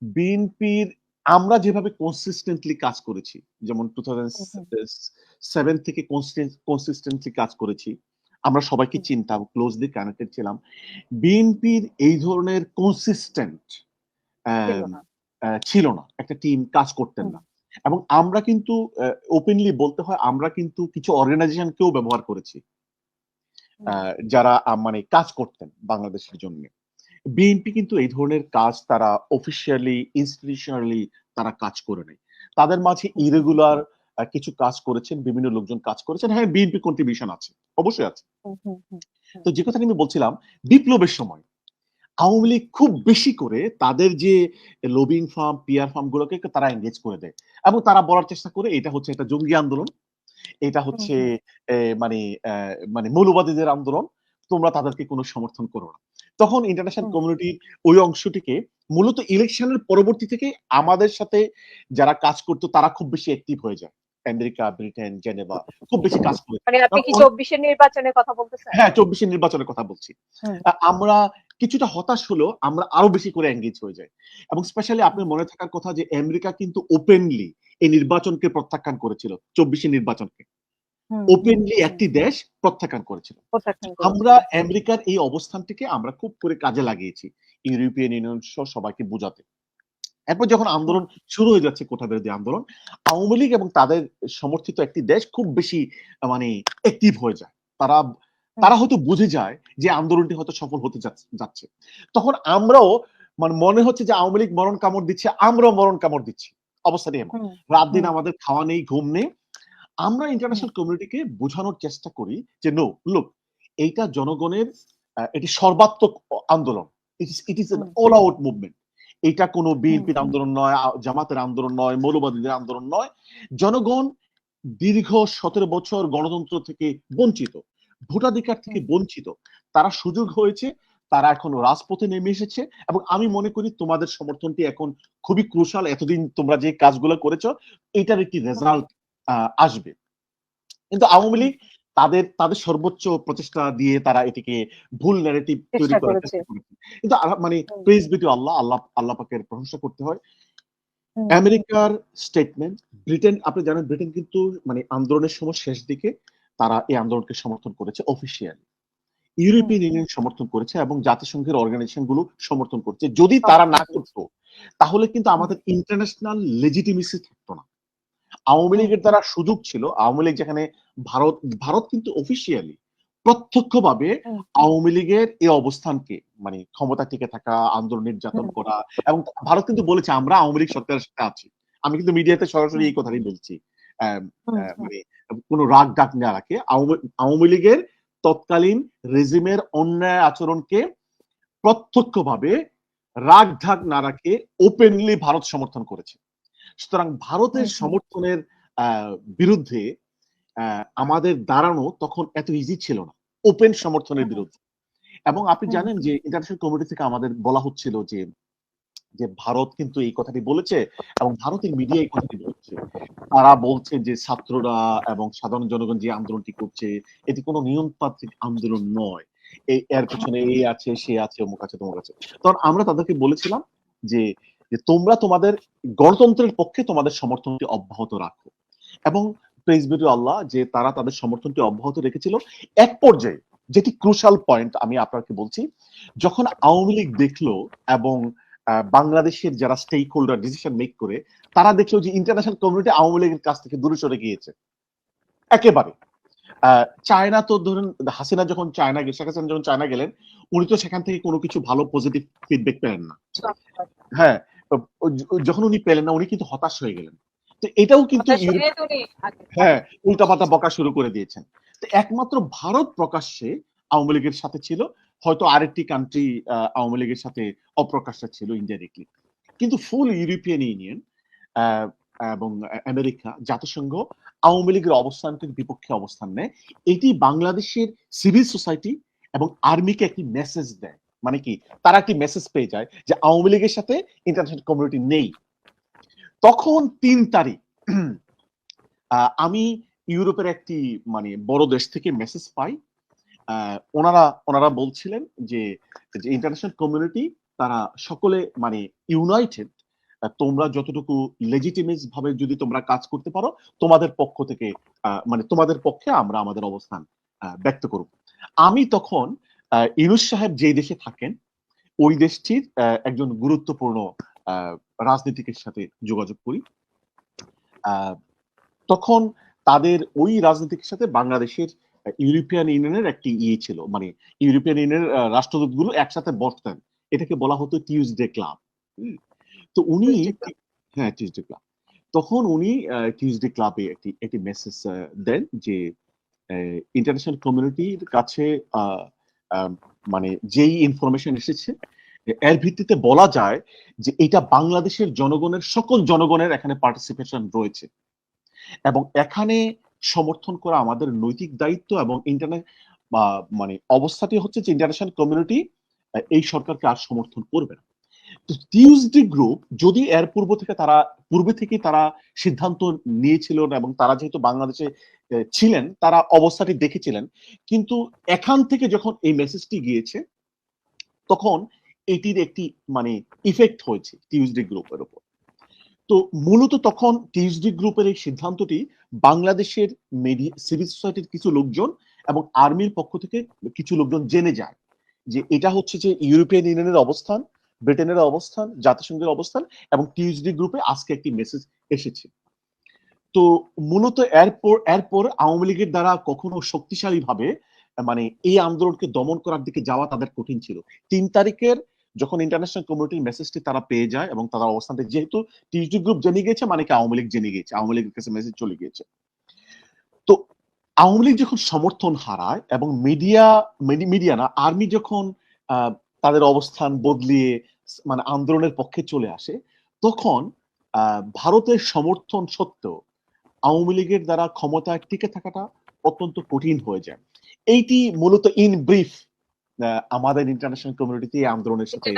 বিএনপির আমরা যেভাবে কনসিস্টেন্টলি কাজ করেছি, যেমন হুম, হুম, 2007 থেকে কনসিস্টেন্টলি কাজ করেছি। আমরা সবাইকে হুম, চিনতাম, ক্লোজলি কানেক্টেড ছিলাম। বিএনপির এই ধরনের কনসিস্টেন্ট ছিল না। ছিল না। একটা টিম কাজ করতেন হুম, না। এবং আমরা কিন্তু ওপেনলি বলতে হয় আমরা কিন্তু কিছু অর্গানাইজেশনকেও ব্যবহার করেছি। হুম, যারা মানে কাজ করতেন বাংলাদেশের জন্য। বিএনপি কিন্তু এই ধরনের কাজ তারা অফিসিয়ালি, ইনস্টিটিউশনালি তারা কাজ করে নাই। তাদের মাঝে হুম, ইরেগুলার কিছু কাজ করেছেন, বিভিন্ন লোকজন কাজ করেছেন। হ্যাঁ, বিএনপি কন্ট্রিবিউশন আছে। অবশ্যই আছে। হুম, হুম, হুম, হুম, তো যে কথাটা আমি বলছিলাম, বিপ্লবের সময় আওয়ামী হুম, লীগ খুব বেশি করে তাদের যে লবিং ফার্ম, পিআর ফার্ম গুলোকে তারা এনগেজ করে দেয়। এবং তারা বলার চেষ্টা করে এটা হচ্ছে একটা জঙ্গি আন্দোলন। এটা হুম, হচ্ছে হুম, এ মানে মৌলবাদীদের আন্দোলন। তোমরা তাদেরকে কোনো সমর্থন করো না। তখন ইন্টারন্যাশনাল হুম, কমিউনিটির ওই অংশটিকে মূলত ইলেকশনের পরবর্তী থেকে আমাদের সাথে যারা কাজ করত তারা খুব বেশি অ্যাক্টিভ হয়ে যায়। আমেরিকা, ব্রিটেন, জেনেভা খুব বেশি কাজ করে। মানে আপনি কারণ কি ২৪ এর নির্বাচনের কথা বলতেছেন? হ্যাঁ, ২৪ এর নির্বাচনের কথা বলছি। হুম, আমরা কিছুটা হতাশ হলেও আমরা আরো বেশি করে এনগেজ হয়ে যাই। এবং স্পেশালি হুম, আপনার মনে থাকার কথা যে আমেরিকা কিন্তু ওপেনলি এই নির্বাচনকে প্রত্যাখ্যান করেছিল। ২৪ এর নির্বাচনকে। হুম, হুম, ওপেনলি হুম, একটি দেশ প্রত্যাখ্যান করেছিল। প্রত্যাখ্যান আমরা করেছিল। আমেরিকার এই অবস্থানটিকে আমরা খুব করে কাজে লাগিয়েছি। ইউরোপিয়ান ইউনিয়ন সহ সবাইকে বোঝাতে। এরপর যখন হুম, আন্দোলন শুরু হয়ে যাচ্ছে কোটা বিরোধী আন্দোলন, আওয়ামী লীগ এবং তাদের সমর্থিত একটি দেশ খুব বেশি মানে অ্যাক্টিভ হয়ে যায়। তারা হুম, তারা হয়তো বুঝে যায় যে আন্দোলনটি হয়তো সফল হতে যাচ্ছে। তখন আমরাও মানে মনে হচ্ছে যে আওয়ামী লীগ মরণ কামড় দিচ্ছে, আমরাও মরণ কামড় দিচ্ছি। অবস্থাটি এমন। হুম, রাত দিন হুম, আমাদের খাওয়া নেই, ঘুম নেই। আমরা হুম, ইন্টারন্যাশনাল কমিউনিটিকে বোঝানোর চেষ্টা করি যে নো, লুক এইটা জনগণের এটি সর্বাত্মক আন্দোলন। It is an hmm, all out movement. এটা কোনো হুম, বিএনপির আন্দোলন নয়, জামাতের আন্দোলন নয়, মৌলবাদীদের আন্দোলন নয়। জনগণ দীর্ঘ ১৭ বছর গণতন্ত্র থেকে বঞ্চিত, ভোটাধিকার থেকে হুম, বঞ্চিত। তারা সুযোগ হয়েছে, তারা এখন রাজপথে নেমে এসেছে এবং আমি মনে করি তোমাদের সমর্থনটি এখন খুবই ক্রুশাল। এতদিন তোমরা যে কাজগুলো করেছো এটার একটি হুম, রেজাল্ট আসবে। কিন্তু আওয়ামী হুম, লীগ তাদের তাদের সর্বোচ্চ প্রচেষ্টা দিয়ে তারা এটিকে ভুল ন্যারেটিভ তৈরি চেষ্টা করার করেছে। চেষ্টা করেছে। কিন্তু মানে হুম, প্রেজ বি টু আল্লাহ, আল্লাহ পাকের প্রশংসা করতে হয়। হুম, আমেরিকার স্টেটমেন্ট, ব্রিটেন আপনি জানেন ব্রিটেন কিন্তু মানে আন্দোলনের সময় শেষ দিকে তারা এই আন্দোলনকে সমর্থন করেছে অফিসিয়ালি। হুম, ইউরোপিয়ান ইউনিয়ন সমর্থন করেছে এবং জাতিসংঘের অর্গানাইজেশন গুলো সমর্থন করছে। যদি তারা সমর্থন না করেছে। করতো তাহলে কিন্তু হুম, আমাদের ইন্টারন্যাশনাল লেজিটিমেসি থাকতো না। আওয়ামী হুম, লীগের দ্বারা সুযোগ ছিল। আওয়ামী লীগ যেখানে ভারত ভারত কিন্তু অফিসিয়ালি প্রত্যক্ষভাবে হুম, আওয়ামী লীগের এই অবস্থানকে মানে ক্ষমতা টিকে থাকা, আন্দোলন নির্যাতন হুম, করা এবং ভারত কিন্তু বলেছে আমরা আওয়ামী লীগ সরকারের সাথে আছি। আমি কিন্তু মিডিয়াতে সরাসরি হুম, এই কথাটাই বলছি। আম হুম, হুম, মানে কোন রাগ ডাক না রাখে আওয়ামী লীগের তৎকালীন রেজিমের অন্যায় আচরণকে প্রত্যক্ষভাবে রাগ ঢাক না রাখে ওপেনলি ভারত সমর্থন করেছে। সুতরাং ভারতের হুম, হুম, সমর্থনের বিরুদ্ধে আমাদের দাঁড়ানো তখন এত ইজি ছিল না। ওপেন সমর্থনের হুম, বিরুদ্ধে। এবং আপনি হুম, জানেন যে ইন্টারন্যাশনাল কমিউনিটি থেকে আমাদের বলা হচ্ছিল যে, ভারত কিন্তু এই কথাটি বলেছে এবং ভারতের মিডিয়া এই কথাটি বলছে। তারা বলছে যে ছাত্ররা এবং সাধারণ জনগণ যে আন্দোলনটি করছে এটি কোনো নিয়মতান্ত্রিক আন্দোলন নয়। এর পেছনে এই আছে, সে আছে, অমুক আছে, তমুক আছে। তখন আমরা তাদেরকে বলেছিলাম যে, তোমরা তোমাদের গণতন্ত্রের পক্ষে তোমাদের সমর্থনটি অব্যাহত রাখো। এবং প্রেজ বি টু আল্লাহ যে তারা তাদের সমর্থনটি অব্যাহত রেখেছিল। এক পর্যায়ে যেটি ক্রুশাল পয়েন্ট আমি আপনাকে বলছি, যখন আওয়ামী লীগ দেখলো এবং বাংলাদেশের যারা স্টেক হোল্ডার ডিসিশন মেক করে তারা দেখলো যে ইন্টারন্যাশনাল কমিউনিটি আওয়ামী লীগের কাছ থেকে দূরে সরে গিয়েছে একেবারে। চায়না তো ধরুন হাসিনা যখন চায়না শেখ হাসিনা যখন চায়না গেলেন উনি তো সেখান থেকে কোনো কিছু ভালো পজিটিভ ফিডব্যাক পেলেন না। হ্যাঁ, যখন উনি পেলেন না উনি কিন্তু হতাশ হয়ে গেলেন। তো এটাও কিন্তু হতাশ ইউরোপ হয়ে তো উনি হ্যাঁ, উল্টাপাল্টা বকা শুরু করে দিয়েছেন। তো একমাত্র ভারত প্রকাশ্যে আওয়ামী লীগের সাথে ছিল। হয়তো আরেকটি কান্ট্রি আওয়ামী লীগের সাথে অপ্রকাশ্যে ছিল ইনডাইরেক্টলি। কিন্তু ফুল ইউরোপিয়ান ইউনিয়ন আ এবং আমেরিকা, জাতিসংঘ আওয়ামী লীগের অবস্থানটির বিপক্ষে অবস্থান নেয়। এটি বাংলাদেশের সিভিল সোসাইটি এবং আর্মিকে একটি মেসেজ দেয়। মানে কি? তারা একটি মেসেজ পেয়ে যায় যে আওয়ামী লীগের সাথে ইন্টারন্যাশনাল কমিউনিটি নেই। তখন ৩ তারিখ আমি ইউরোপের একটি মানে বড় দেশ থেকে মেসেজ পাই। ওনারা বলছিলেন যে ইন্টারন্যাশনাল কমিউনিটি তারা সকলে মানে ইউনাইটেড তোমরা যতটুকু লেজিটিমেট ভাবে যদি তোমরা কাজ করতে পারো, তোমাদের পক্ষ থেকে মানে তোমাদের পক্ষে আমরা আমাদের অবস্থান ব্যক্ত করব। আমি তখন ইউনূস সাহেব যেই দেশে থাকেন ওই দেশটির একজন গুরুত্বপূর্ণ রাজনীতিকের সাথে যোগাযোগ করি। তখন তাদের ওই রাজনীতিকের সাথে বাংলাদেশের ইউরোপিয়ান ইউনিয়নের একটি ছিল, মানে ইউরোপিয়ান ইউনিয়নের রাষ্ট্রদূতগুলো একসাথে বসতেন, এটাকে বলা হতো টিউসডে ক্লাব। তো উনি, হ্যাঁ টিউসডে ক্লাব, তখন উনি টিউসডে ক্লাবে একটি মেসেজ দেন যে ইন্টারন্যাশনাল কমিউনিটির কাছে মানে যেই ইনফরমেশন এসেছে এর ভিত্তিতে বলা যায় যে এটা বাংলাদেশের জনগণের, সকল জনগণের এখানে পার্টিসিপেশন রয়েছে এবং এখানে সমর্থন করা আমাদের নৈতিক দায়িত্ব, এবং ইন্টারনেট মানে অবস্থাটি হচ্ছে যে ইন্টারন্যাশনাল কমিউনিটি এই সরকারকে আর সমর্থন করবে না। তো টিউসডে গ্রুপ যদি এর পূর্বে থেকে তারা সিদ্ধান্ত নিয়েছিল এবং তারা যেহেতু বাংলাদেশে ছিলেন তারা অবস্থাটি দেখেছিলেন, কিন্তু এখান থেকে যখন এই মেসেজটি গিয়েছে তখন এটির একটি মানে ইফেক্ট হয়েছে টিউসডে গ্রুপের উপর। তো মূলত তখন টিউসডে গ্রুপের এই সিদ্ধান্তটি বাংলাদেশের মিডিয়া, সিভিল সোসাইটির কিছু লোকজন এবং আর্মির পক্ষ থেকে কিছু লোকজন জেনে যায় যে এটা হচ্ছে যে ইউরোপিয়ান ইউনিয়নের অবস্থান, ব্রিটেনের অবস্থান, জাতিসংঘের অবস্থান, এবং টিউসডে গ্রুপে আজকে একটি মেসেজ এসেছে। তো মূলত এরপর আওয়ামী লীগের দ্বারা কখনো শক্তিশালী ভাবে মানে এই আন্দোলনকে দমন করার দিকে যাওয়া তাদের কঠিন ছিল। 3 তারিখের যখন ইন্টারন্যাশনাল কমিউনিটির মেসেজটি তারা পেয়ে যায় এবং তারা অবস্থানটা, যেহেতু টিউসডে গ্রুপ জেনে গিয়েছে মানে কি আওয়ামী লীগ জেনে গিয়েছে, আওয়ামী লীগের কাছে মেসেজ চলে গিয়েছে। তো আওয়ামী লীগ যখন সমর্থন হারায় এবং মিডিয়া না, আর্মি যখন তাদের অবস্থান বদলিয়ে মানে আন্দোলনের পক্ষে চলে আসে, তখন ভারতের সমর্থন সত্ত্বেও আওয়ামী লীগের দ্বারা ক্ষমতায় টিকে থাকাটা অত্যন্ত কঠিন হয়ে যায়। এইটি মূলত ইন ব্রিফ আমাদের ইন্টারন্যাশনাল কমিউনিটিতে এই আন্দোলনের সাথে